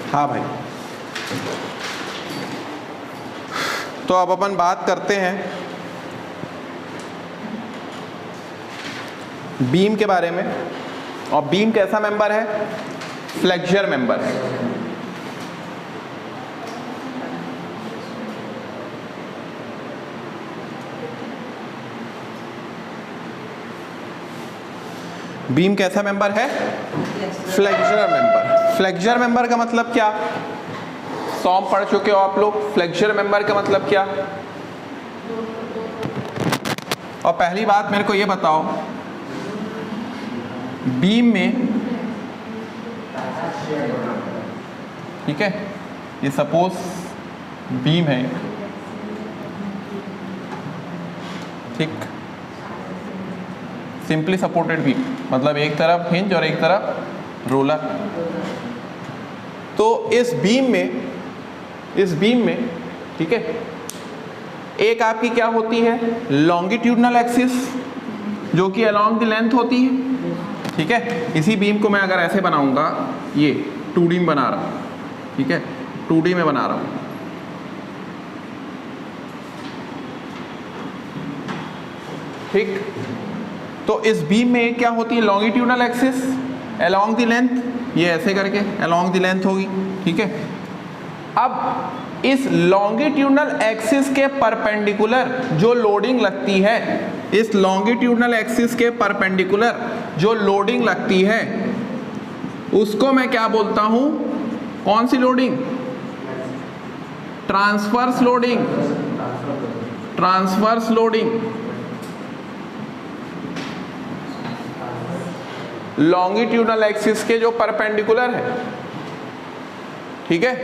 हाँ भाई, तो अब अपन बात करते हैं बीम के बारे में। और बीम कैसा मेंबर है? फ्लेक्सर मेंबर है। बीम कैसा मेंबर है? Flexor member. फ्लेक्सर मेंबर का मतलब क्या? सॉम पढ़ चुके हो आप लोग। फ्लेक्सर मेंबर का मतलब क्या? और पहली बात मेरे को ये बताओ, बीम में, ठीक है, ये सपोज बीम है, ठीक, सिंपली सपोर्टेड बीम, मतलब एक तरफ हिंज और एक तरफ रोलर। तो इस बीम में, ठीक है, एक आपकी क्या होती है? लॉन्गिट्यूडनल एक्सिस, जो कि अलोंग द लेंथ होती है, ठीक है। इसी बीम को मैं अगर ऐसे बनाऊंगा, ये 2D में बना रहा हूं, ठीक है, 2D में बना रहा हूं, ठीक। तो इस बीम में क्या होती है? Longitudinal axis along the length, ये ऐसे करके अलोंग द लेंथ होगी, ठीक है। अब इस लॉन्गिट्यूडनल एक्सिस के परपेंडिकुलर जो लोडिंग लगती है, इस लॉन्गिट्यूडनल एक्सिस के परपेंडिकुलर जो लोडिंग लगती है, उसको मैं क्या बोलता हूं? कौन सी loading? Transverse loading. Transverse loading longitudinal axis के जो परपेंडिकुलर है, ठीक है,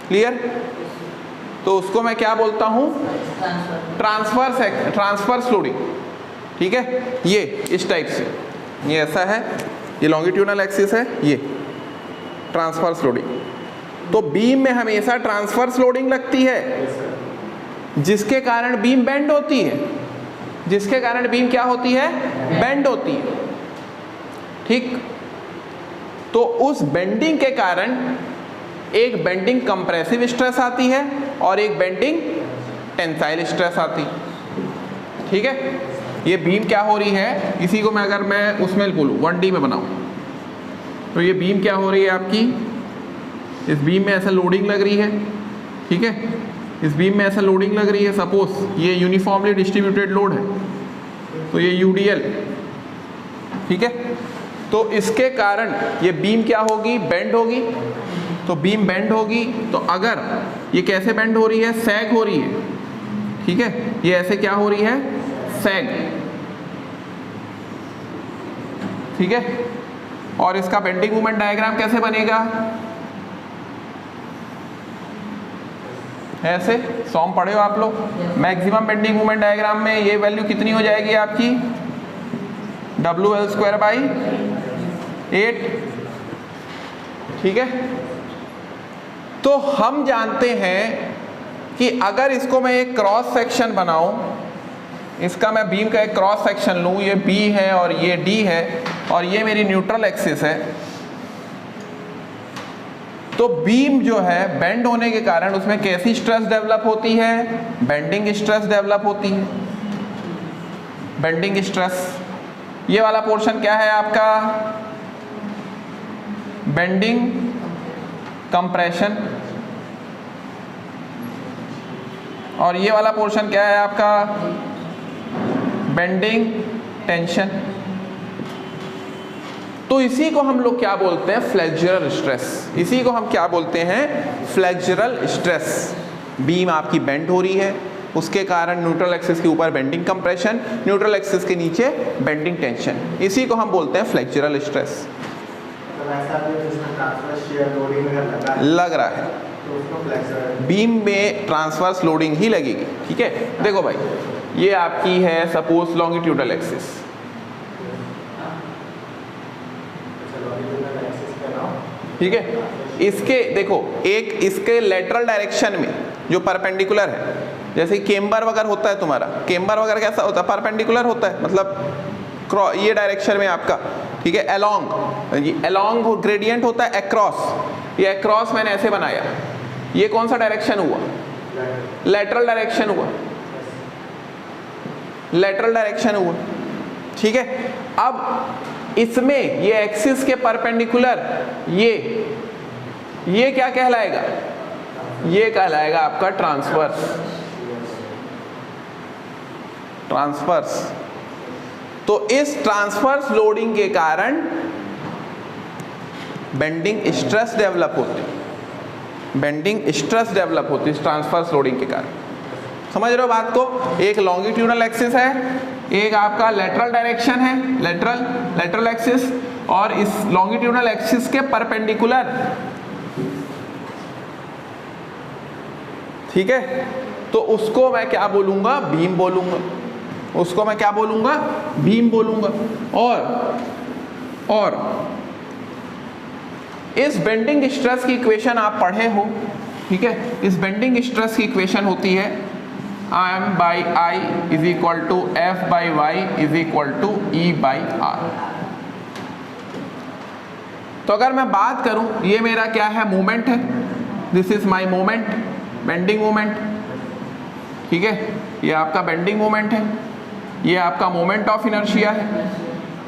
क्लियर? तो उसको मैं क्या बोलता हूं? ट्रांसवर्स लोडिंग, ठीक है। ये इस टाइप से, ये ऐसा है, ये लॉन्गिट्यूडनल एक्सिस है, ये ट्रांसवर्स लोडिंग। तो बीम में हमेशा ट्रांसवर्स लोडिंग लगती है, जिसके कारण बीम बेंड होती है, जिसके कारण बीम क्या होती है? बेंड होती है, ठीक। तो उस बेंडिंग के कारण एक बेंडिंग कंप्रेसिव स्ट्रेस आती है और एक बेंडिंग टेंसाइल स्ट्रेस आती है, ठीक है। ये बीम क्या हो रही है? इसी को मैं अगर मैं उसमें बोलूँ 1D में बनाऊँ, तो ये बीम क्या हो रही है आपकी? इस बीम में ऐसा लोडिंग लग रही है, ठीक है, इस बीम में ऐसा लोडिंग लग रही है। सपोज ये यूनिफॉर्मली डिस्ट्रीब्यूटेड लोड है, तो ये UDL, ठीक है। तो इसके कारण ये बीम क्या होगी? बेंड होगी। तो बीम बेंड होगी, तो अगर ये कैसे बेंड हो रही है? सैग हो रही है, ठीक है, ये ऐसे क्या हो रही है? सैग, ठीक है। और इसका बेंडिंग मोमेंट डायग्राम कैसे बनेगा? ऐसे, सॉम पढ़े हो आप लोग। मैक्सिमम बेंडिंग मोमेंट डायग्राम में ये वैल्यू कितनी हो जाएगी आपकी? WL²/8, ठीक है। तो हम जानते हैं कि अगर इसको मैं एक क्रॉस सेक्शन बनाऊं, इसका मैं बीम का एक क्रॉस सेक्शन लूं, ये B है और ये D है और ये मेरी न्यूट्रल एक्सिस है, तो बीम जो है बेंड होने के कारण उसमें कैसी स्ट्रेस डेवलप होती है? बेंडिंग स्ट्रेस डेवलप होती है, बेंडिंग स्ट्रेस। ये वाला पोर्शन क्या है आपका? Bending compression. और ये वाला पोर्शन क्या है आपका? Bending tension. तो इसी को हम लोग क्या बोलते हैं? Flexural stress. इसी को हम क्या बोलते हैं? Flexural stress. बीम आपकी बेंड हो रही है, उसके कारण न्यूट्रल एक्सिस के ऊपर बेंडिंग कंप्रेशन, न्यूट्रल एक्सिस के नीचे बेंडिंग टेंशन, इसी को हम बोलते हैं फ्लेक्सुरल स्ट्रेस। लग रहा है तो बीम में ट्रांसवर्स लोडिंग ही लगेगी, ठीक है। देखो भाई, ये आपकी है सपोज लॉन्गिट्यूडल एक्सिस, ठीक है। इसके देखो, एक इसके लेटरल डायरेक्शन में जो परपेंडिकुलर है, जैसे केम्बर वगैरह होता है तुम्हारा, केम्बर वगैरह कैसा होता है? परपेंडिकुलर होता है, मतलब ये डायरेक्शन में आपका ठीक है, अलोंग, अलोंग ग्रेडियंट होता है अक्रॉस, ये अक्रॉस मैंने ऐसे बनाया, ये कौन सा डायरेक्शन हुआ, लेटरल डायरेक्शन हुआ, लेटरल डायरेक्शन हुआ, ठीक है। अब इसमें ये एक्सिस के परपेंडिकुलर ये क्या कहलाएगा, ये कहलाएगा आपका ट्रांसवर्स, ट्रांसवर्स। तो इस ट्रांसवर्स लोडिंग के कारण बेंडिंग स्ट्रेस डेवलप होती है, बेंडिंग स्ट्रेस डेवलप होती है इस ट्रांसवर्स लोडिंग के कारण। समझ रहे हो बात को? एक लॉन्गिट्यूडनल एक्सिस है, एक आपका लेटरल डायरेक्शन है, लेटरल एक्सिस, और इस लॉन्गिट्यूडनल एक्सिस के परपेंडिकुलर, ठीक है, तो उसको मैं क्या बोलूंगा, बीम बोलूंगा, उसको मैं क्या बोलूंगा, बीम बोलूंगा। और इस बेंडिंग स्ट्रेस की इक्वेशन आप पढ़े हो, ठीक है, इस बेंडिंग स्ट्रेस की इक्वेशन होती है M by I is equal to F by Y is equal to E by R। तो अगर मैं बात करूं, ये मेरा क्या है, मोमेंट है, this is my moment, bending moment, ठीक है, ये आपका बेंडिंग मोमेंट है, ये आपका मोमेंट ऑफ इनर्शिया है,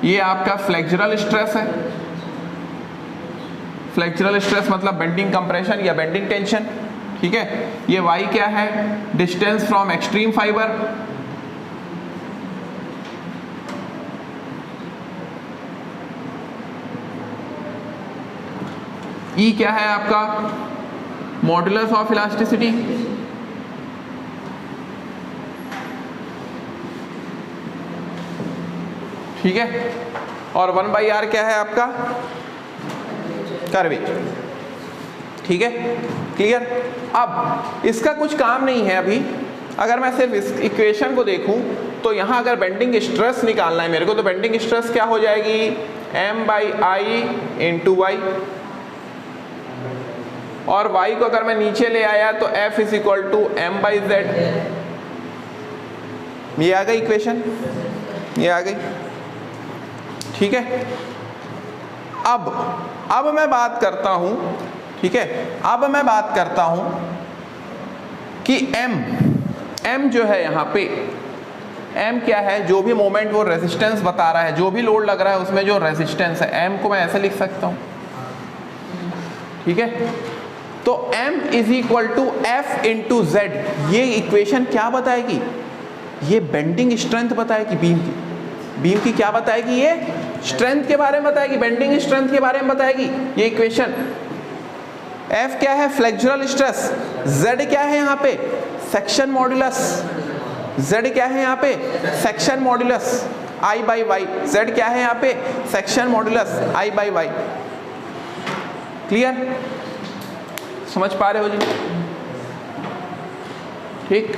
ये आपका फ्लेक्सुरल स्ट्रेस है, फ्लेक्सुरल स्ट्रेस मतलब बेंडिंग कंप्रेशन या बेंडिंग टेंशन, ठीक है। ये y क्या है, distance from extreme fibre, E क्या है आपका, मॉडुलस ऑफ इलास्टिसिटी, ठीक है, और 1/r क्या है आपका, कर्वेचर, ठीक है, क्लियर। अब इसका कुछ काम नहीं है अभी, अगर मैं सिर्फ इस इक्वेशन को देखूं तो यहां अगर बेंडिंग स्ट्रेस निकालना है मेरे को, तो बेंडिंग स्ट्रेस क्या हो जाएगी, M by I into Y, और Y को अगर मैं नीचे ले आया तो F is equal to M by Z। ये आ गई इक्वेशन, ये आ गई, ठीक है। अब मैं बात करता हूं, ठीक है, अब मैं बात करता हूं कि M जो है यहां पे, M क्या है, जो भी मोमेंट वो रेजिस्टेंस बता रहा है, जो भी लोड लग रहा है उसमें जो रेजिस्टेंस है, M को मैं ऐसे लिख सकता हूं, ठीक है। तो M is equal to F into Z, ये इक्वेशन क्या बताएगी, ये बेंडिंग स्ट्रेंथ बताएगी, बीम की क्या बताएगी, ये स्ट्रेंथ के बारे में बताएगी, बेंडिंग स्ट्रेंथ के बारे में बताएगी ये इक्वेशन। F क्या है, फ्लेक्सुरल स्ट्रेस, Z क्या है यहाँ पे, सेक्शन मॉड्यूलस, Z क्या है यहाँ पे, section modulus I by Y, Z क्या है यहाँ पे, section modulus I by Y। Clear, समझ पा रहे हो जी, ठीक।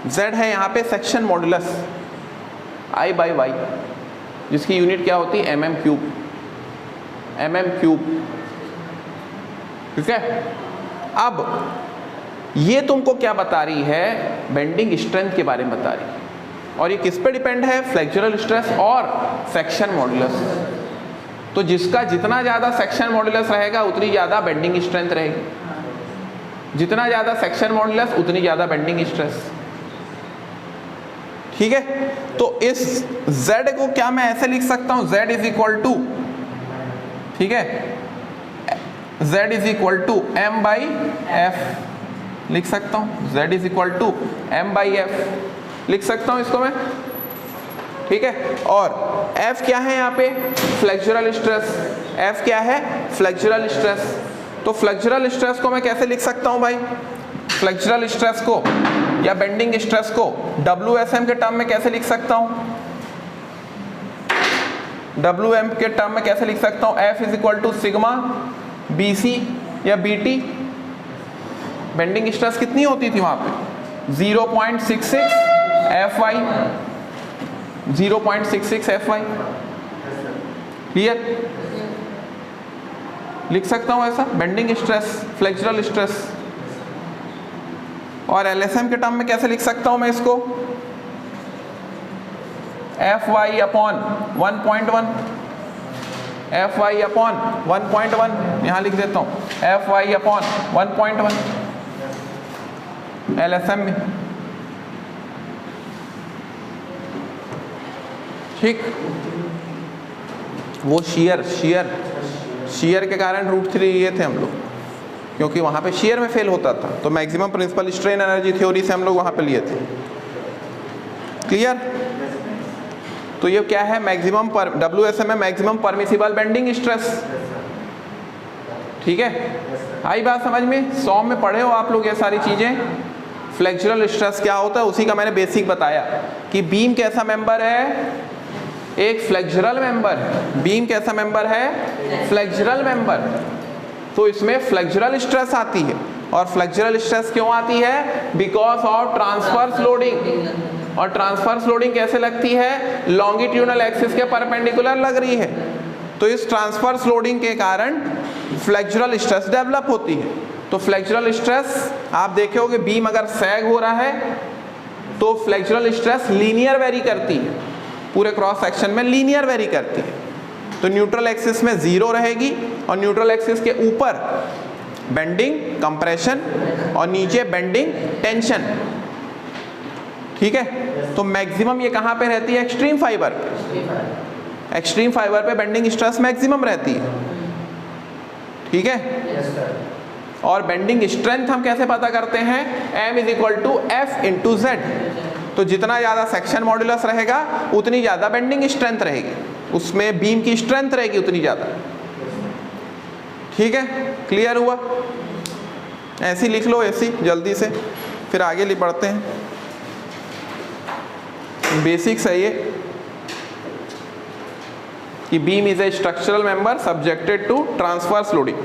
Z है यहाँ पे section modulus I by Y, जिसकी यूनिट क्या होती है, mm क्यूब, ठीक है। अब ये तुमको क्या बता रही है, बेंडिंग स्ट्रेंथ के बारे में बता रही है, और ये किस पे डिपेंड है, फ्लेक्सुरल स्ट्रेस और सेक्शन मॉड्यूलस। तो जिसका जितना ज़्यादा सेक्शन मॉड्यूलस रहेगा उतनी ज़्यादा बेंडिंग स्ट्रेंथ रहेगी, जितना ज़्यादा सेक्शन मॉड्यूलस उतनी ज़्यादा बेंडिंग स्ट्रेस, ठीक है। तो इस Z को क्या मैं ऐसे लिख सकता हूं, Z इज इक्वल टू, ठीक है, Z is equal to M by F लिख सकता हूं, Z is equal to M by F लिख सकता हूं इसको मैं, ठीक है। और F क्या है यहाँ पे, फ्लेक्सुरल स्ट्रेस, F क्या है, फ्लेक्सुरल स्ट्रेस। तो फ्लेक्सुरल स्ट्रेस को मैं कैसे लिख सकता हूं भाई, फ्लेक्सुरल स्ट्रेस को या बेंडिंग स्ट्रेस को WSM के टर्म में कैसे लिख सकता हूं, WM के टर्म में कैसे लिख सकता हूं, F is equal to sigma BC या BT। बेंडिंग स्ट्रेस कितनी होती थी वहां पे, 0.66 FY, 0.66 FY, क्लियर, लिख सकता हूं ऐसा, बेंडिंग स्ट्रेस, फ्लेक्सुरल स्ट्रेस। और LSM के टर्म में कैसे लिख सकता हूं मैं इसको, FY upon 1.1, F Y upon 1.1, यहाँ लिख देता हूँ एफ वाई अपॉन 1.1 LSM में, ठीक। वो शेयर के कारण √3 लिए थे हम लोग, क्योंकि वहाँ पे शेयर में फेल होता था, तो maximum principal strain energy theory से हम लोग वहाँ पे लिए थे। क्लियर? तो ये क्या है, मैक्सिमम पर WSM में मैक्सिमम परमिसिबल बेंडिंग स्ट्रेस, ठीक है। आई बात समझ में? 100 में पढ़े हो आप लोग ये सारी चीजें। फ्लेक्सुरल स्ट्रेस क्या होता है उसी का मैंने बेसिक बताया कि बीम कैसा मेंबर है, एक फ्लेक्सुरल मेंबर है। बीम कैसा मेंबर है? Flexural member. तो इसमें फ्लेक्सुरल स्ट्रेस आती है, और फ्लेक्सुरल स्ट्रेस क्यों आती है? Because of transverse loading. और ट्रांसवर्स लोडिंग कैसे लगती है? लॉन्गिट्यूडनल एक्सिस के परपेंडिकुलर लग रही है। तो इस ट्रांसवर्स लोडिंग के कारण फ्लेक्सुरल स्ट्रेस डेवलप होती है। तो फ्लेक्सुरल स्ट्रेस आप देखे होगे, बीम अगर सैग हो रहा है तो फ्लेक्सुरल स्ट्रेस लीनियर वेरी करती है, पूरे क्रॉस सेक्शन में लीनियर वेरी करती है। तो न्यूट्रल एक्सिस में 0 रहेगी, और न्यूट्रल एक्सिस के ऊपर बेंडिंग कंप्रेशन और नीचे बेंडिंग टेंशन, ठीक है। तो मैक्सिमम ये कहाँ पे रहती है? एक्सट्रीम फाइबर पे। एक्सट्रीम फाइबर पे बेंडिंग स्ट्रेस मैक्सिमम रहती है, ठीक है। और बेंडिंग स्ट्रेंथ हम कैसे पता करते हैं? M = F/Z। तो जितना ज़्यादा सेक्शन मॉड्यूलस रहेगा उतनी ज़्यादा बेंडिंग स्ट्रेंथ रहेगी, उसमें बीम की स्ट्रेंथ रहेगी उतनी ज़्यादा, ठीक है। क्लियर हुआ? ऐसी लिख लो, ऐसी जल्दी से, फिर आगे बढ़ते हैं। बेसिक्स है ये कि beam is a structural member subjected to transverse loading.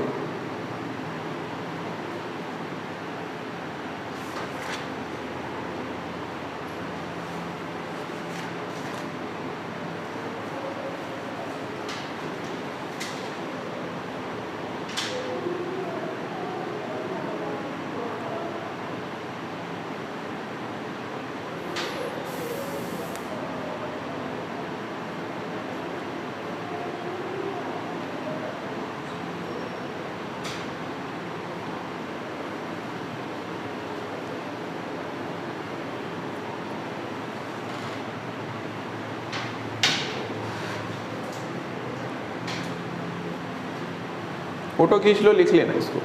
Photo खींच लो, लिख लेना इसको।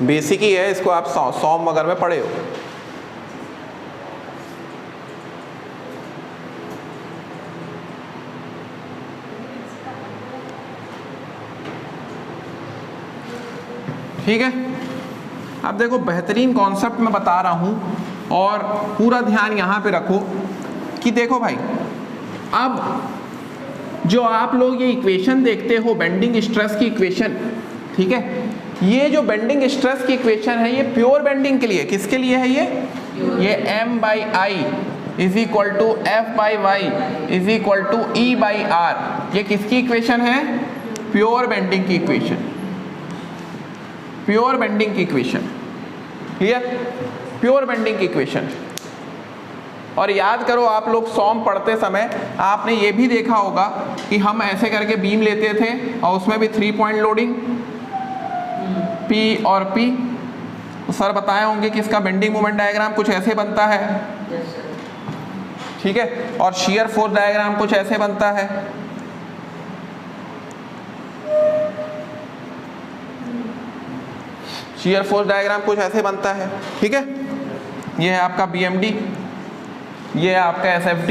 बेसिक ही है, इसको आप सॉम वगैरह में पढ़े हो। ठीक है। अब देखो, बेहतरीन कॉन्सेप्ट मैं बता रहा हूं, और पूरा ध्यान यहाँ पे रखो कि देखो भाई, अब जो आप लोग ये इक्वेशन देखते हो बेंडिंग स्ट्रेस की इक्वेशन, ठीक है, ये जो बेंडिंग स्ट्रेस की इक्वेशन है ये प्योर बेंडिंग के लिए, किसके लिए है ये M/I = F/Y = E/R। ये किसकी इक्वेशन है? प्योर बेंडिंग की इक्वेशन, प्योर बेंडिंग की इक्वेशन। क्लियर? प्योर बेंडिंग की इक्वेशन। और याद करो, आप लोग सॉम पढ़ते समय आपने ये भी देखा होगा कि हम ऐसे करके बीम लेते थे और उसमें भी 3 पॉइंट लोडिंग P और P। तो सर बताए होंगे कि इसका बेंडिंग मोमेंट डायग्राम कुछ ऐसे बनता है, ठीक है, और शियर फोर्स डायग्राम कुछ ऐसे बनता है। शियर फोर्स डायग्राम कुछ ऐसे बनता है, ठीक है। ये है आपका BMD, ये है आपका SFD,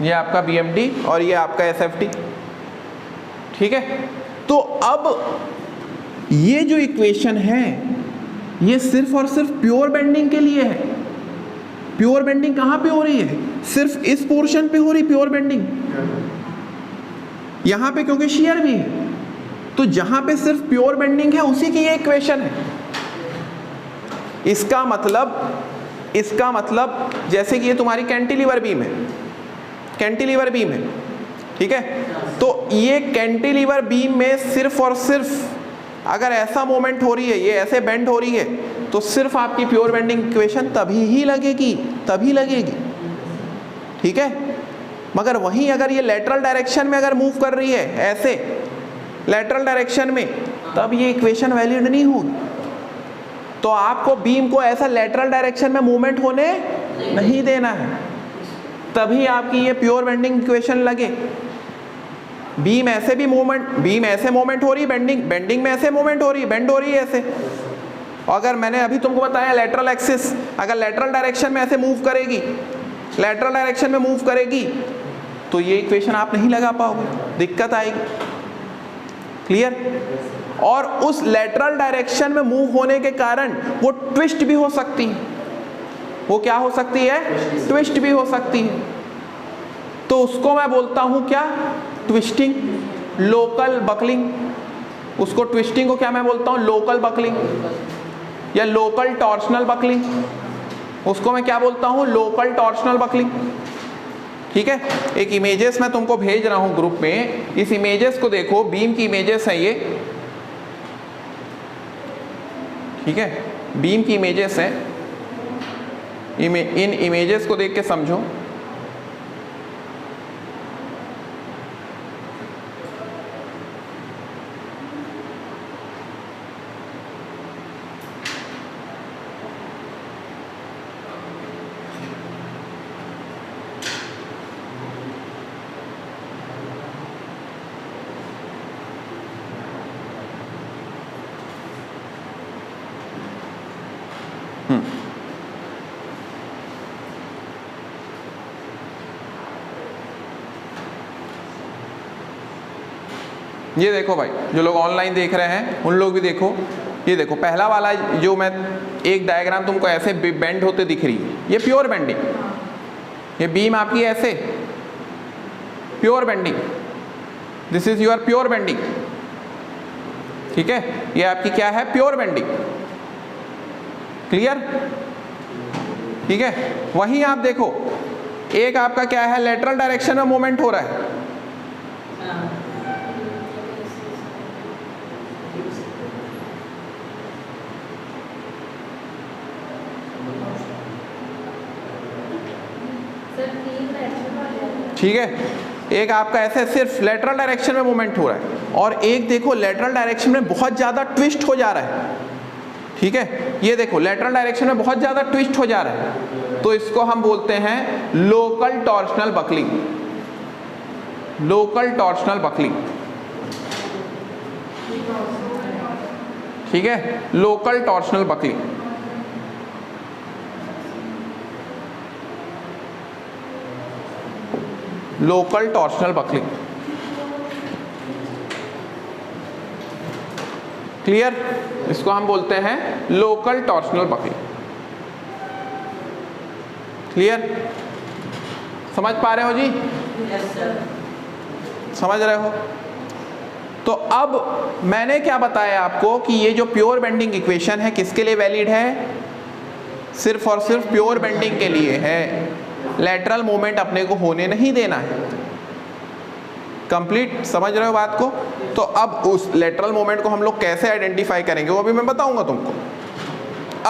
ये आपका BMD और ये आपका SFD, ठीक है। तो अब ये जो इक्वेशन है ये सिर्फ और सिर्फ प्योर बेंडिंग के लिए है। प्योर बेंडिंग कहाँ पे हो रही है? सिर्फ इस पोर्शन पे हो रही प्योर बेंडिंग, यहां पे क्योंकि शियर भी है। तो जहां पे सिर्फ प्योर बेंडिंग है उसी की ये इक्वेशन है। इसका मतलब जैसे कि ये तुम्हारी कैंटिलीवर बीम है, कैंटिलीवर बीम है, ठीक है। तो ये कैंटिलीवर बीम में सिर्फ और सिर्फ अगर ऐसा मोमेंट हो रही है, ये ऐसे बेंड हो रही है, तो सिर्फ आपकी प्योर बेंडिंग इक्वेशन तभी ही लगेगी, तभी लगेगी, ठीक है। मगर वहीं अगर ये लेटरल डायरेक्शन में अगर मूव कर रही है ऐसे लेटरल डायरेक्शन में, तब ये इक्वेशन वैलिड नहीं होगी। तो आपको बीम को ऐसा लेटरल डायरेक्शन में मूवमेंट होने नहीं देना है, तभी आपकी ये प्योर बेंडिंग इक्वेशन लगे। बीम ऐसे भी मूवमेंट, बीम ऐसे मूवमेंट हो रही, बेंडिंग में ऐसे मूवमेंट हो रही, बेंड हो रही है ऐसे। अगर मैंने अभी तुमको बताया लेटरल एक्सिस अगर लेटरल डायरेक्शन में ऐसे मूव करेगी, लेटरल डायरेक्शन में मूव करेगी, तो ये इक्वेशन आप नहीं लगा पाओगे, दिक्कत आएगी। क्लियर? और उस लेटरल डायरेक्शन में मूव होने के कारण वो ट्विस्ट भी हो सकती है। वो क्या हो सकती है? ट्विस्ट भी हो सकती है। तो उसको मैं बोलता हूं क्या? Twisting, local buckling. उसको ट्विस्टिंग को क्या मैं बोलता हूं? लोकल बकलिंग या लोकल टॉर्शनल बकलिंग। उसको मैं क्या बोलता हूं? Local torsional buckling. ठीक है, एक इमेजेस मैं तुमको भेज रहा हूं ग्रुप में, इस इमेजेस को देखो, बीम की इमेजेस है ये, ठीक है, बीम की इमेजेस है। इन इमेजेस को देख के समझो। ये देखो भाई, जो लोग ऑनलाइन देख रहे हैं उन लोग भी देखो। ये देखो पहला वाला जो मैं एक डायग्राम तुमको ऐसे बेंड होते दिख रही है, ये प्योर बेंडिंग। ये बीम आपकी ऐसे pure bending, this is your pure bending. ठीक है, ये आपकी क्या है? Pure bending. क्लियर? ठीक है, वहीं आप देखो एक आपका क्या है? लेटरल डायरेक्शन में मूवमेंट हो रहा है। ठीक है, एक आपका ऐसे सिर्फ लेटरल डायरेक्शन में मूवमेंट हो रहा है, और एक देखो लेटरल डायरेक्शन में बहुत ज़्यादा ट्विस्ट हो जा रहा है। ठीक है, ये देखो लेटरल डायरेक्शन में बहुत ज़्यादा ट्विस्ट हो जा रहा है, तो इसको हम बोलते हैं local torsional buckling. Local torsional buckling, ठीक है, local torsional buckling. Local torsional buckling. Clear? इसको हम बोलते हैं लोकल टॉर्शनल बकलिंग। क्लियर? समझ पा रहे हो जी? समझ रहे हो? तो अब मैंने क्या बताया आपको कि ये जो प्योर बेंडिंग इक्वेशन है किसके लिए वैलिड है? सिर्फ और सिर्फ प्योर बेंडिंग के लिए है। लेटरल मूवमेंट अपने को होने नहीं देना है। कंप्लीट समझ रहे हो बात को? तो अब उस लेटरल मूवमेंट को हम लोग कैसे आइडेंटिफाई करेंगे वो अभी मैं बताऊंगा तुमको।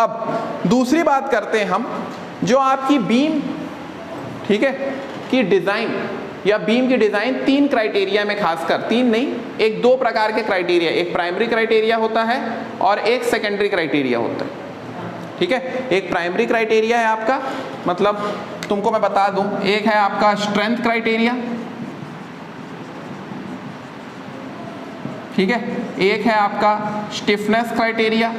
अब दूसरी बात करते हैं हम, जो आपकी बीम, ठीक है, की डिजाइन या बीम की डिजाइन तीन क्राइटेरिया में, खासकर तीन नहीं, एक दो प्रकार के क्राइटेरिया, एक प्राइमरी क्राइटेरिया होता है और एक सेकेंडरी क्राइटेरिया होता है। ठीक है, एक प्राइमरी क्राइटेरिया है आपका, मतलब तुमको मैं बता दूं, एक है आपका स्ट्रेंथ क्राइटेरिया, ठीक है, एक है आपका स्टिफनेस क्राइटेरिया,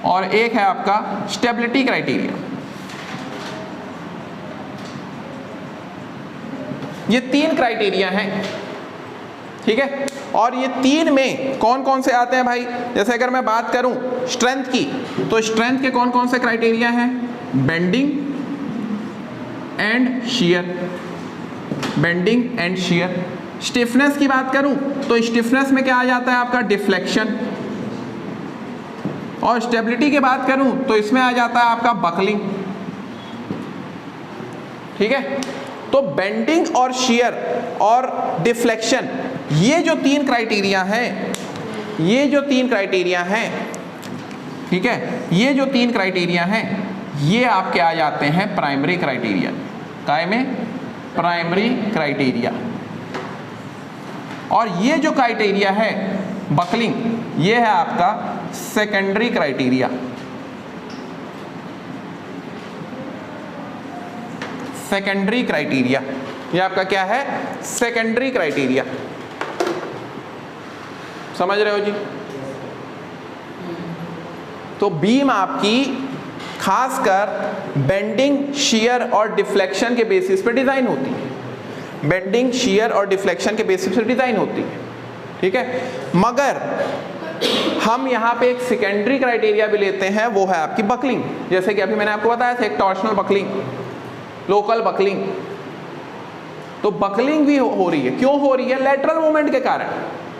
और एक है आपका स्टेबिलिटी क्राइटेरिया। ये तीन क्राइटेरिया हैं। ठीक है, और ये तीन में कौन कौन से आते हैं भाई? जैसे अगर मैं बात करूं स्ट्रेंथ की, तो स्ट्रेंथ के कौन कौन से क्राइटेरिया हैं? Bending and shear, bending and shear. Stiffness की बात करूं तो स्टिफनेस में क्या आ जाता है आपका? डिफ्लेक्शन। और स्टेबिलिटी की बात करूं तो इसमें आ जाता है आपका बकलिंग। ठीक है, तो बेंडिंग और शियर और डिफ्लेक्शन, ये जो तीन क्राइटेरिया हैं, ये जो तीन क्राइटेरिया हैं, ठीक है, ये जो 3 क्राइटेरिया हैं ये आपके आ जाते हैं प्राइमरी क्राइटेरिया। काय में? Primary criteria. और ये जो क्राइटेरिया है बकलिंग, ये है आपका सेकेंडरी क्राइटेरिया। सेकेंडरी क्राइटेरिया, ये आपका क्या है? Secondary criteria. समझ रहे हो जी? तो बीम आपकी खासकर बेंडिंग, शियर और डिफ्लेक्शन के बेसिस पे डिजाइन होती है। बेंडिंग, शियर और डिफ्लेक्शन के बेसिस पे डिजाइन होती है, ठीक है। मगर हम यहाँ पे एक सेकेंडरी क्राइटेरिया भी लेते हैं, वो है आपकी बकलिंग। जैसे कि अभी मैंने आपको बताया था, एक टॉर्शनल बकलिंग, लोकल बकलिंग। तो बकलिंग भी हो रही है। क्यों हो रही है? लेटरल मूवमेंट के कारण।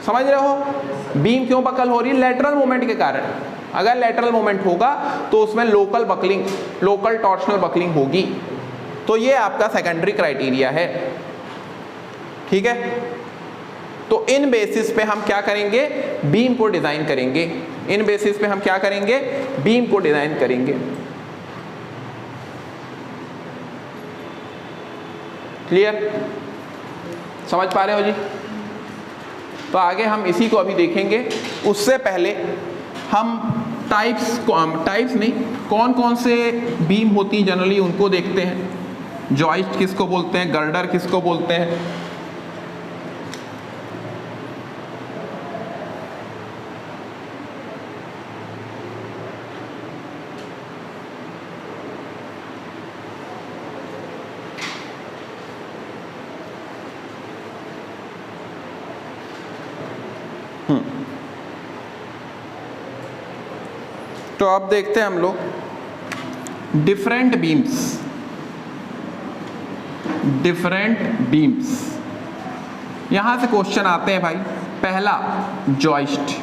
समझ रहे हो? बीम क्यों बकल हो रही है? लेटरल मूवमेंट के कारण। अगर लेटरल मूवमेंट होगा तो उसमें local buckling, local torsional buckling होगी। तो ये आपका सेकेंडरी क्राइटेरिया है, ठीक है। तो इन बेसिस पे हम क्या करेंगे? बीम को डिजाइन करेंगे। इन बेसिस पे हम क्या करेंगे? बीम को डिजाइन करेंगे। क्लियर? समझ पा रहे हो जी? तो आगे हम इसी को अभी देखेंगे। उससे पहले हम टाइप्स नहीं, कौन कौन से बीम होती हैं जनरली उनको देखते हैं। जॉइस्ट किसको बोलते हैं? गर्डर किसको बोलते हैं? तो अब देखते हैं हम लोग डिफरेंट बीम्स। डिफरेंट बीम्स, यहां से क्वेश्चन आते हैं भाई। पहला जॉइस्ट।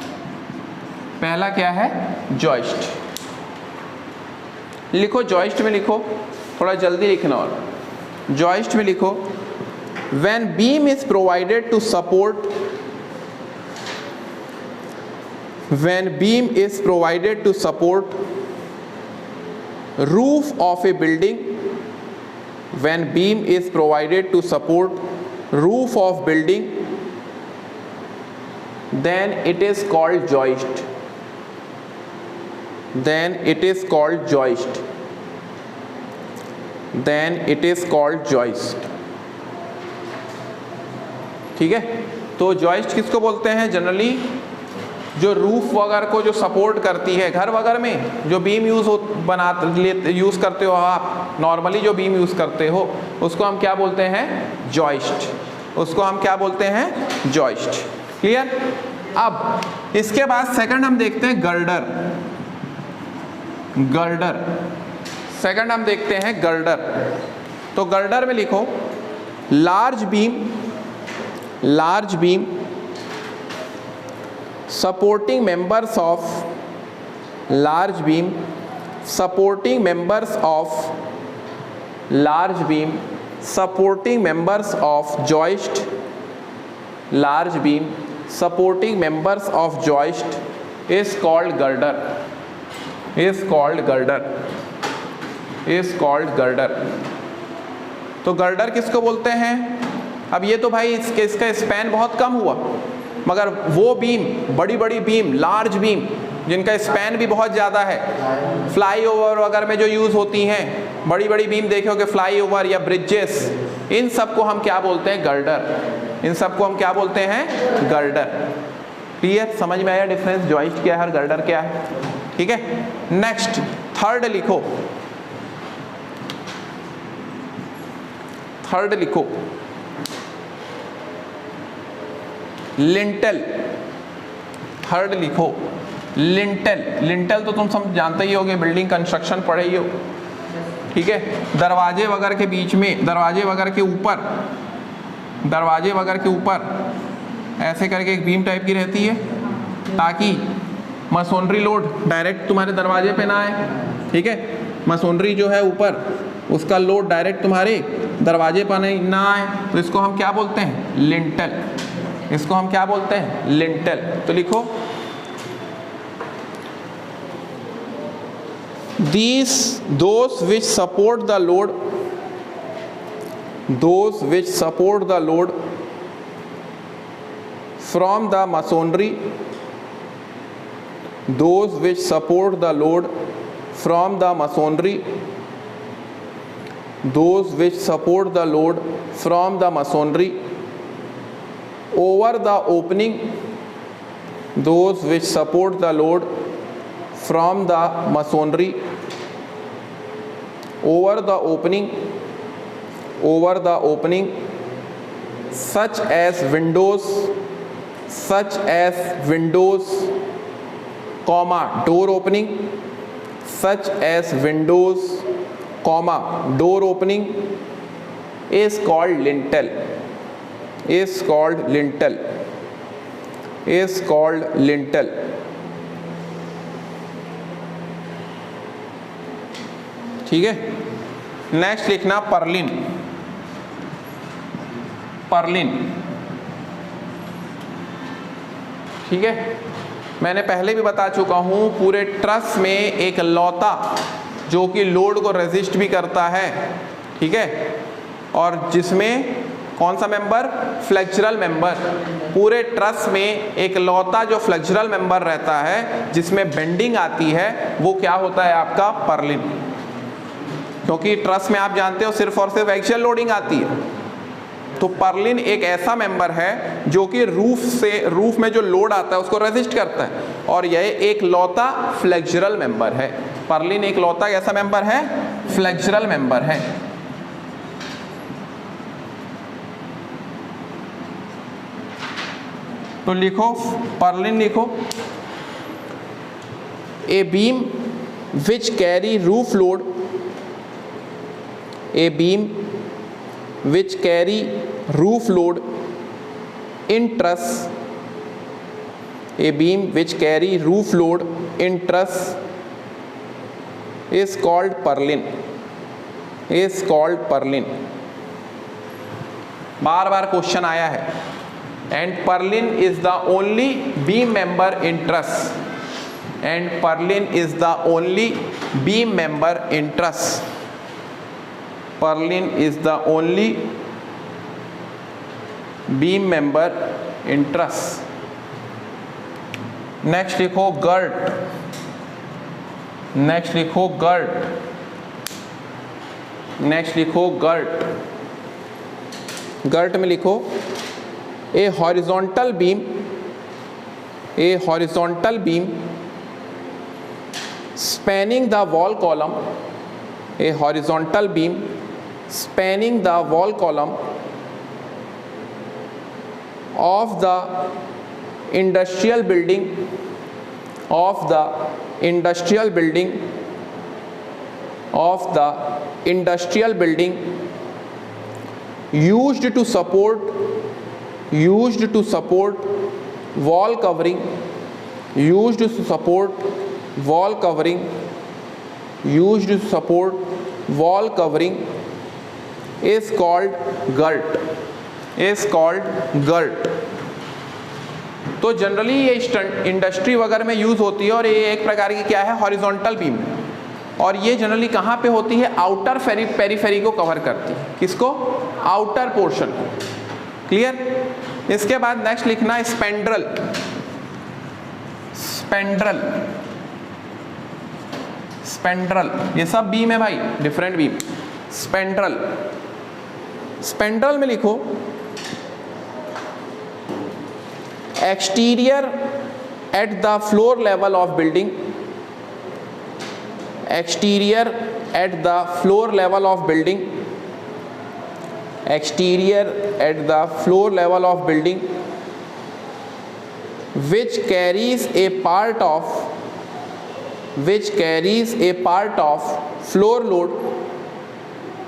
पहला क्या है? जॉइस्ट। लिखो, जॉइस्ट में लिखो, थोड़ा जल्दी लिखना। और जॉइस्ट में लिखो, when beam is provided to support, when beam is provided to support roof of a building, when beam is provided to support roof of building, then it is called joist. Then it is called joist. Then it is called joist. ठीक है। तो joist किसको बोलते हैं? Generally जो roof वगैरह को जो सपोर्ट करती है, घर वगैरह में जो बीम यूज़ करते हो आप, नॉर्मली जो बीम यूज़ करते हो उसको हम क्या बोलते हैं? जॉइस्ट। उसको हम क्या बोलते हैं? जॉइस्ट। क्लियर? अब इसके बाद सेकंड हम देखते हैं गर्डर। गर्डर, सेकंड हम देखते हैं गर्डर। तो गर्डर में लिखो, large beam, large beam supporting members of, large beam supporting members of, large beam supporting members of joist, large beam supporting members of joist is called girder, is called girder, is called girder। तो girder किसको बोलते हैं? अब ये तो भाई इसका span बहुत कम हुआ, मगर वो बीम, बड़ी बड़ी बीम, लार्ज बीम जिनका स्पैन भी बहुत ज़्यादा है, फ्लाईओवर वगैरह में जो यूज़ होती हैं, बड़ी बड़ी बीम देखोगे, फ्लाईओवर या ब्रिजेस, इन सब को हम क्या बोलते हैं? गर्डर। इन सब को हम क्या बोलते हैं? गर्डर। क्लियर? समझ में आया डिफरेंस? जॉइस्ट क्या है और गर्डर क्या है? ठीक है। नेक्स्ट थर्ड लिखो, थर्ड लिखो, लिंटल। थर्ड लिखो, लिंटल। लिंटल तो तुम सब जानते ही होगे, बिल्डिंग कंस्ट्रक्शन पढ़े ही हो, ठीक है। दरवाजे वगैरह के बीच में, दरवाजे वगैरह के ऊपर, दरवाजे वगैरह के ऊपर ऐसे करके एक बीम टाइप की रहती है, ताकि मसोनरी लोड डायरेक्ट तुम्हारे दरवाजे पे ना आए, ठीक है। मसोनरी जो है ऊपर, उसका लोड डायरेक्ट तुम्हारे दरवाजे पर ना आए, तो इसको हम क्या बोलते हैं? लिंटल। इसको हम क्या बोलते हैं? लिंटल। तो लिखो, those which support the load from the masonry, those which support the load from the masonry, those which support the load from the masonry over the opening, those which support the load from the masonry over the opening, such as windows, comma door opening, such as windows, comma door opening, is called lintel, is called lintel, is called lintel. ठीक है, next लिखना Perlin, Perlin. ठीक है, मैंने पहले भी बता चुका हूं, पूरे ट्रस में एक लौता जो कि लोड को रेजिस्ट भी करता है, ठीक है, और जिसमें कौन सा मेंबर, फ्लेक्चरल मेंबर। पूरे ट्रस में एक लौता जो फ्लेक्चरल मेंबर रहता है जिसमें बेंडिंग आती है, वो क्या होता है आपका, पर्लिन। क्योंकि ट्रस में आप जानते हो सिर्फ और सिर्फ एक्सियल लोडिंग आती है, तो पर्लिन एक ऐसा मेंबर है जो कि रूफ में जो लोड आता है उसको रेजिस्ट करता है, और यह एक लौता फ्लेक्चरल मेंबर है। पर्लिन एक लौता ऐसा मेंबर है, फ्लेक्चरल मेंबर है। तो लिखो पर्लिन, लिखो a beam which carry roof load, a beam which carry roof load in truss, a beam which carry roof load in truss is called purlin, is called purlin। Bar bar question आया है। and purlin is the only beam member in truss, and purlin is the only beam member in truss, Perlin is the only beam member in truss। Next लिखो girt, next लिखो girt, next लिखो girt. Girt में लिखो ए horizontal beam, A horizontal beam spanning the wall column, A horizontal beam spanning the wall column of the industrial building, of the industrial building, of the industrial building used to support wall covering, used to support wall covering, used to support wall covering is called girt, is called girt। तो generally ये industry वगैरह में use होती है, और ये एक प्रकार की क्या है, हॉरिजॉन्टल बीम, और ये जनरली कहाँ पे होती है, आउटर पेरीफेरी को कवर करती है, किसको, आउटर पोर्शन को। क्लियर। इसके बाद नेक्स्ट लिखना स्पेंड्रल, स्पेंड्रल, स्पेंड्रल, ये सब बीम है भाई, डिफरेंट बीम। स्पेंड्रल, स्पेंड्रल में लिखो exterior at the floor level of building, exterior at the floor level of building, exterior at the floor level of building which carries a part of, which carries a part of floor load,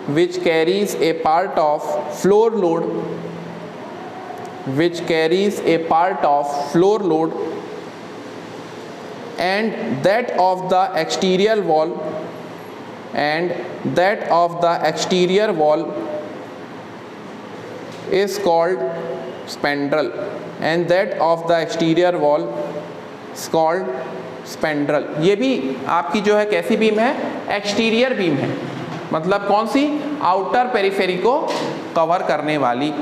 which carries a part of floor load, which carries a part of floor load and that of the exterior wall, and that of the exterior wall is called spandrel, and that of the exterior wall is called स्पेंड्रल। ये भी आपकी जो है कैसी beam है, exterior beam है, मतलब कौन सी, आउटर पेरिफेरी को कवर करने वाली,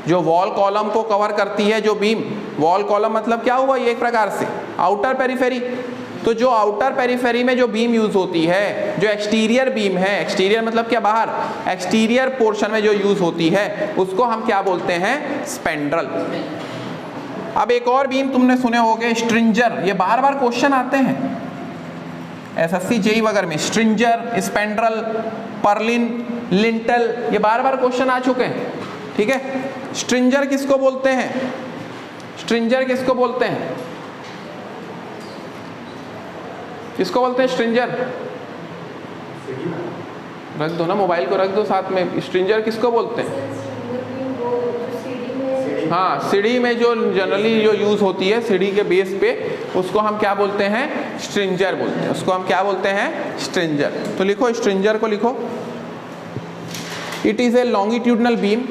जो वॉल कॉलम को कवर करती है जो बीम। वॉल कॉलम मतलब क्या हुआ, ये एक प्रकार से आउटर पेरिफेरी। तो जो आउटर पेरिफेरी में जो बीम यूज होती है, जो एक्सटीरियर बीम है, एक्सटीरियर मतलब क्या, बाहर, एक्सटीरियर पोर्शन में जो यूज होती है उसको हम क्या बोलते हैं, स्पेंड्रल। अब एक और बीम तुमने सुने होंगे, स्ट्रिंजर। ये बार बार क्वेश्चन आते हैं एसएससी जेईई वगैरह में, स्ट्रिंजर, स्पेंड्रल, पर्लिन, लिंटल, ये बार बार क्वेश्चन आ चुके हैं। ठीक है, स्ट्रिंजर किसको बोलते हैं, स्ट्रिंजर किसको बोलते हैं, किसको बोलते हैं स्ट्रिंजर? रख दो ना, मोबाइल को रख दो साथ में। स्ट्रिंजर किसको बोलते हैं? हाँ, सीढ़ी में जो जनरली जो यूज होती है सीढ़ी के बेस पे, उसको हम क्या बोलते हैं, स्ट्रिंजर बोलते हैं। उसको हम क्या बोलते हैं, स्ट्रिंजर। तो लिखो स्ट्रिंजर को लिखो, it is a longitudinal beam,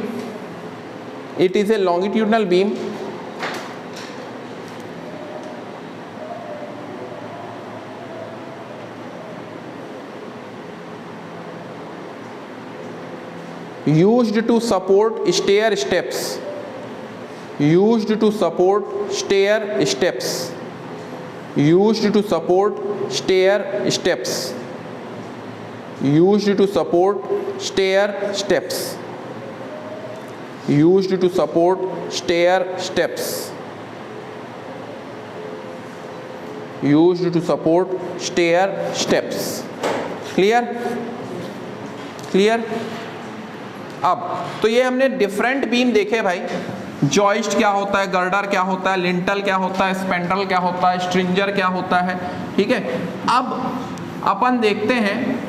it is a longitudinal beam used to support stair steps, used to support stair steps, used to support stair steps, used to support stair steps, used to support stair steps, used to support stair steps। Clear, clear. अब तो ये हमने different beam देखे भाई, joist क्या होता है, girder क्या होता है, लिंटल क्या होता है, स्पेंड्रल क्या होता है, स्ट्रिंजर क्या होता है। ठीक है, अब अपन देखते हैं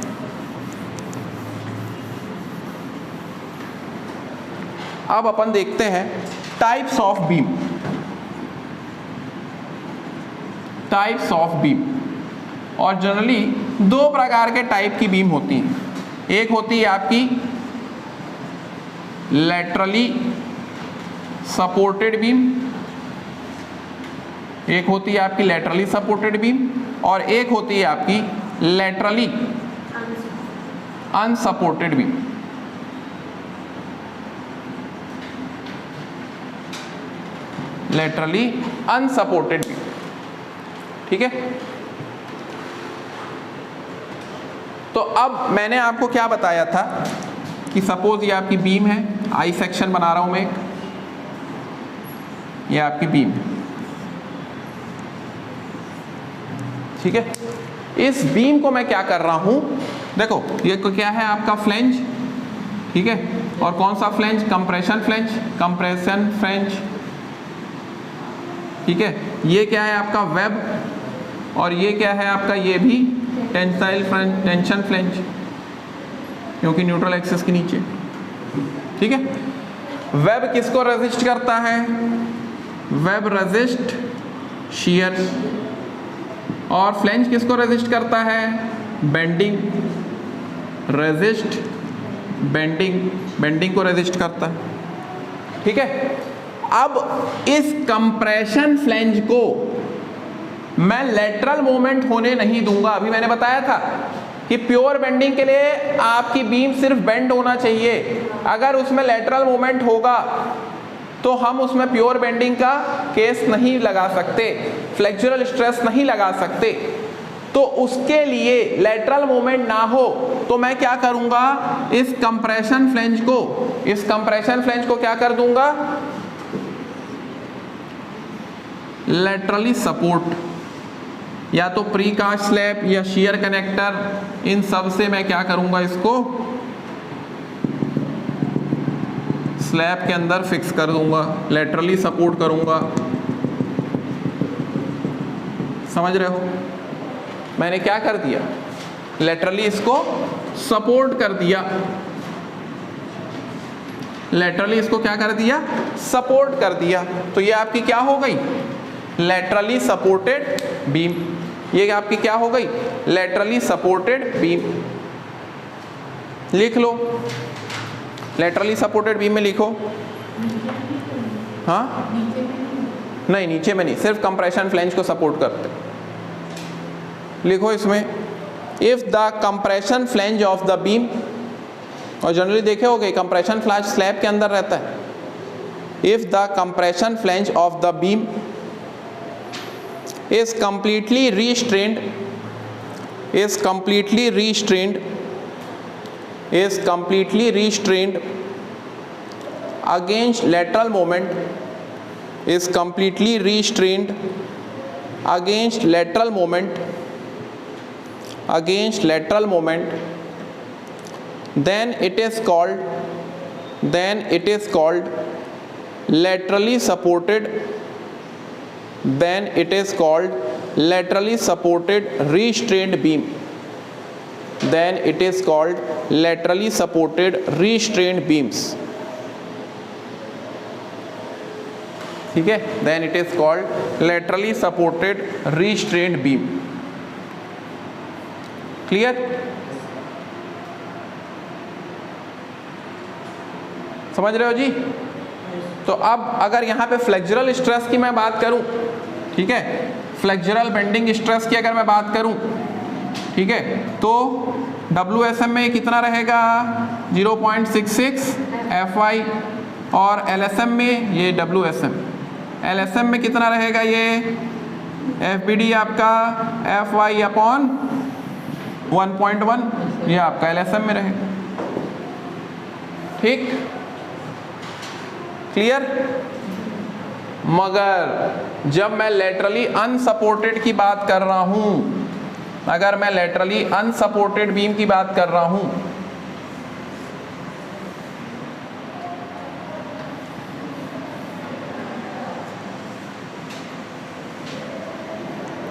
types of beam, types of beam. और जनरली दो प्रकार के टाइप की बीम होती हैं। एक होती है आपकी लैटरली सपोर्टेड बीम, एक होती है आपकी लैटरली सपोर्टेड बीम, और एक होती है आपकी laterally unsupported beam. Laterally unsupported beam. ठीक है, तो अब मैंने आपको क्या बताया था कि सपोज ये आपकी बीम है, आई सेक्शन बना रहा हूं मैं एक, ये आपकी बीम है। ठीक है, इस बीम को मैं क्या कर रहा हूं, देखो ये क्या है आपका फ्लेंज। ठीक है, और कौन सा flange, compression flange, compression flange. ठीक है, ये क्या है आपका वेब, और ये क्या है आपका, ये भी टेंसाइल फ्लेंज, टेंशन फ्लेंज, क्योंकि न्यूट्रल एक्सिस के नीचे। ठीक है, वेब किसको रेजिस्ट करता है, वेब रेजिस्ट शियर, और फ्लेंज किसको रेजिस्ट करता है, बेंडिंग, रेजिस्ट बेंडिंग, बेंडिंग को रेजिस्ट करता है। ठीक है, अब इस कंप्रेशन फ्लेंज को मैं लेटरल मूवमेंट होने नहीं दूंगा। अभी मैंने बताया था कि प्योर बेंडिंग के लिए आपकी बीम सिर्फ बेंड होना चाहिए। अगर उसमें लेटरल मूवमेंट होगा तो हम उसमें प्योर बेंडिंग का केस नहीं लगा सकते, फ्लेक्सुरल स्ट्रेस नहीं लगा सकते। तो उसके लिए लेटरल मूवमेंट ना हो तो मैं क्या करूंगा, इस कंप्रेशन फ्लेंज को, इस कंप्रेशन फ्लेंज को क्या कर दूंगा, लेटरली सपोर्ट, या तो प्रीकास्ट स्लैब या शियर कनेक्टर, इन सब से मैं क्या करूंगा, इसको स्लैब के अंदर फिक्स कर दूंगा, लेटरली सपोर्ट करूंगा। समझ रहे हो, मैंने क्या कर दिया, लेटरली इसको सपोर्ट कर दिया, लेटरली इसको क्या कर दिया, सपोर्ट कर दिया। तो ये आपकी क्या हो गई, लेटरली सपोर्टेड बीम। ये आपकी क्या हो गई, लेटरली सपोर्टेड बीम। लिख लो, लेटरली सपोर्टेड बीम में लिखो। हाँ नहीं, नीचे में नहीं, सिर्फ कंप्रेशन फ्लेंज को सपोर्ट करते। लिखो इसमें, if the compression flange of the beam, और जनरली देखे होगे कंप्रेशन फ्लैंज स्लैब के अंदर रहता है, if the compression flange of the beam is completely restrained against lateral moment, is completely restrained against lateral moment, then it is called laterally supported restrained beam. Then it is called laterally supported restrained beams. ठीक है, then it is called laterally supported restrained beam. Clear? समझ रहे हो जी? तो अब अगर यहाँ पे फ्लेक्सुरल स्ट्रेस की मैं बात करूं, ठीक है, फ्लेक्सुरल बेंडिंग स्ट्रेस की अगर मैं बात करूं, ठीक है, तो WSM में कितना रहेगा 0.66 FY, और LSM में ये WSM, LSM में कितना रहेगा ये FBD आपका FY अपॉन 1.1, ये आपका LSM में रहेगा। ठीक, क्लियर? मगर जब मैं लेटरली अनसपोर्टेड की बात कर रहा हूं, अगर मैं लेटरली अनसपोर्टेड बीम की बात कर रहा हूं,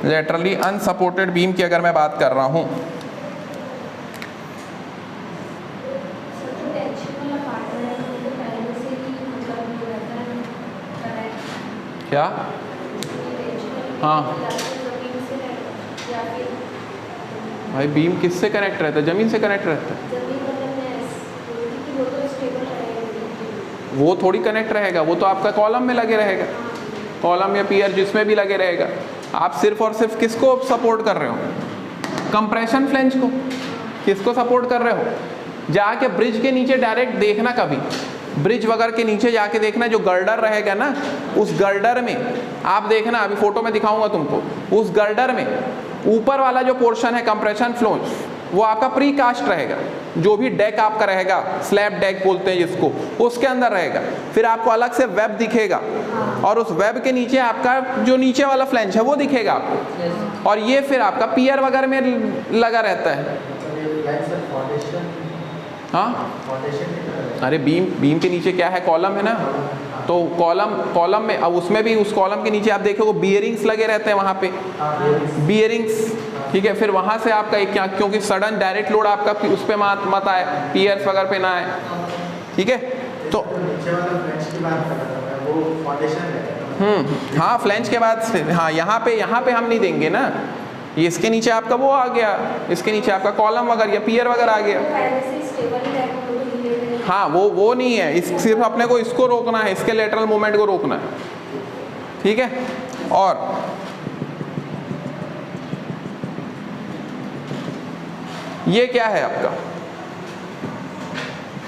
लेटरली अनसपोर्टेड बीम की अगर मैं बात कर रहा हूं, क्या? हाँ भाई, बीम किससे कनेक्ट रहता है? जमीन से कनेक्ट रहता है। वो थोड़ी कनेक्ट रहेगा, वो तो आपका कॉलम में लगे रहेगा, कॉलम या पियर जिसमें भी लगे रहेगा। आप सिर्फ और सिर्फ किसको सपोर्ट कर रहे हो? कंप्रेशन फ्लैंज को। किसको सपोर्ट कर रहे हो? जाके ब्रिज के नीचे डायरेक्ट देखना, कभी ब्रिज वगैरह के नीचे जाके देखना, जो गर्डर रहेगा ना, उस गर्डर में आप देखना, अभी फोटो में दिखाऊंगा तुमको, उस गर्डर में ऊपर वाला जो पोर्शन है कंप्रेशन फ्लैंज, वो आपका प्री कास्ट रहेगा। जो भी डेक आपका रहेगा, स्लैब डेक बोलते हैं जिसको, उसके अंदर रहेगा। फिर आपको अलग से वेब दिखेगा, और उस वेब के नीचे आपका जो नीचे वाला फ्लैंज है वो दिखेगा आपको, और ये फिर आपका पियर वगैरह में लगा रहता है। हाँ, अरे बीम के नीचे क्या है? कॉलम है ना, तो कॉलम में, अब उसमें भी उस कॉलम के नीचे आप देखोगे बियरिंग्स लगे रहते हैं वहाँ पे, बियरिंग्स, ठीक है। फिर वहाँ से आपका एक क्या, क्योंकि सडन डायरेक्ट लोड आपका उस पर मत आए, पियर्स वगैरह पे ना आए, ठीक है। तो हाँ, फ्लैंज के बाद, हाँ यहाँ पे हम नहीं देंगे ना, ये इसके नीचे आपका वो आ गया, इसके नीचे आपका कॉलम वगैरह या पियर वगैरह आ गया। हाँ, वो नहीं है, इस सिर्फ अपने को इसको रोकना है, इसके लेटरल मूवमेंट को रोकना है, ठीक है। और ये क्या है आपका?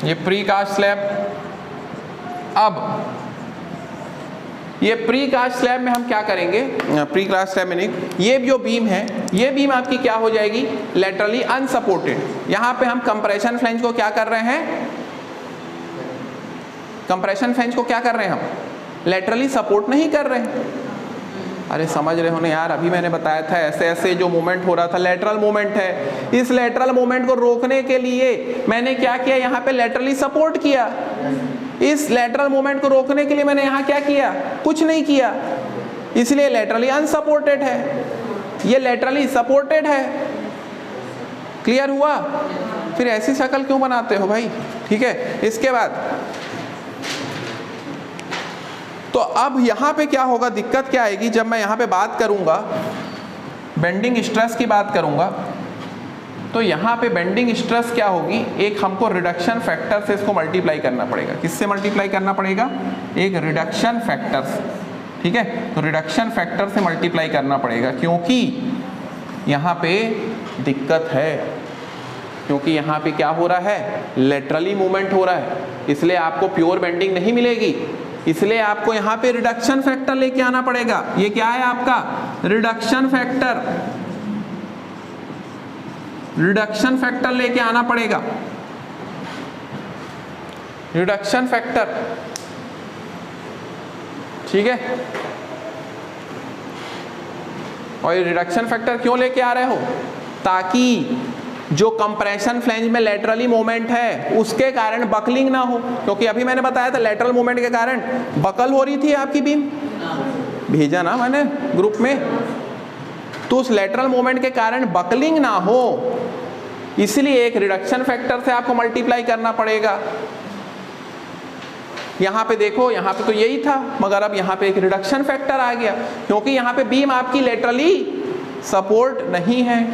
ये प्री कास्ट स्लैब। अब ये प्री कास्ट स्लैब में हम क्या करेंगे? प्री कास्ट स्लैब में नहीं, ये जो बीम है, ये बीम आपकी क्या हो जाएगी? Laterally unsupported. यहाँ पे हम कंप्रेशन फ्लैंज को क्या कर रहे हैं? कंप्रेशन फ्लैंज को क्या कर रहे हैं हम? लेटरली सपोर्ट नहीं कर रहे हैं। अरे समझ रहे हो ना यार, अभी मैंने बताया था ऐसे ऐसे जो मूवमेंट हो रहा था, लेटरल मूवमेंट है। इस लेटरल मूवमेंट को रोकने के लिए मैंने क्या किया? यहाँ पे लेटरली सपोर्ट किया। इस लेटरल मूवमेंट को रोकने के लिए मैंने यहाँ क्या किया? कुछ नहीं किया, इसलिए लेटरली अनसपोर्टेड है, ये लेटरली सपोर्टेड है। क्लियर हुआ? फिर ऐसी शक्ल क्यों बनाते हो भाई? ठीक है। इसके बाद तो अब यहाँ पे क्या होगा, दिक्कत क्या आएगी? जब मैं यहाँ पे बात करूँगा, बेंडिंग स्ट्रेस की बात करूँगा, तो यहाँ पे बेंडिंग स्ट्रेस क्या होगी? एक हमको रिडक्शन फैक्टर से इसको मल्टीप्लाई करना पड़ेगा। किससे मल्टीप्लाई करना पड़ेगा? एक रिडक्शन फैक्टर से, ठीक है। तो रिडक्शन फैक्टर से मल्टीप्लाई करना पड़ेगा, क्योंकि यहाँ पे दिक्कत है, क्योंकि यहाँ पे क्या हो रहा है, लेटरली मूवमेंट हो रहा है, इसलिए आपको प्योर बेंडिंग नहीं मिलेगी। इसलिए आपको यहाँ पे रिडक्शन फैक्टर लेके आना पड़ेगा। ये क्या है आपका रिडक्शन फैक्टर, रिडक्शन फैक्टर लेके आना पड़ेगा, रिडक्शन फैक्टर, ठीक है। और ये रिडक्शन फैक्टर क्यों लेके आ रहे हो, ताकि जो कंप्रेशन फ्लैंज में लेटरली मूवमेंट है उसके कारण बकलिंग ना हो, क्योंकि अभी मैंने बताया था लेटरल मूवमेंट के कारण बकल हो रही थी आपकी बीम, भेजा ना मैंने ग्रुप में। तो उस लेटरल मूवमेंट के कारण बकलिंग ना हो, इसलिए एक रिडक्शन फैक्टर से आपको मल्टीप्लाई करना पड़ेगा। यहाँ पे देखो, यहाँ पे तो यही था, मगर अब यहाँ पे एक रिडक्शन फैक्टर आ गया, क्योंकि यहाँ पे बीम आपकी लेटरली सपोर्ट नहीं है।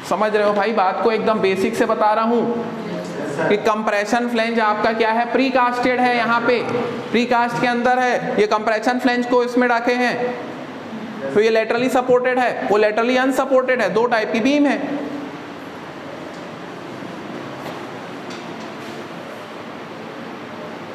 समझ रहे हो भाई बात को, एकदम बेसिक से बता रहा हूँ कि कंप्रेशन फ्लैंज आपका क्या है, प्रीकास्टेड है, यहाँ पे प्रीकास्ट के अंदर है, ये कंप्रेशन फ्लैंज को इसमें रखे हैं, तो ये लेटरली सपोर्टेड है, वो लेटरली अनसपोर्टेड है, दो टाइप की बीम है।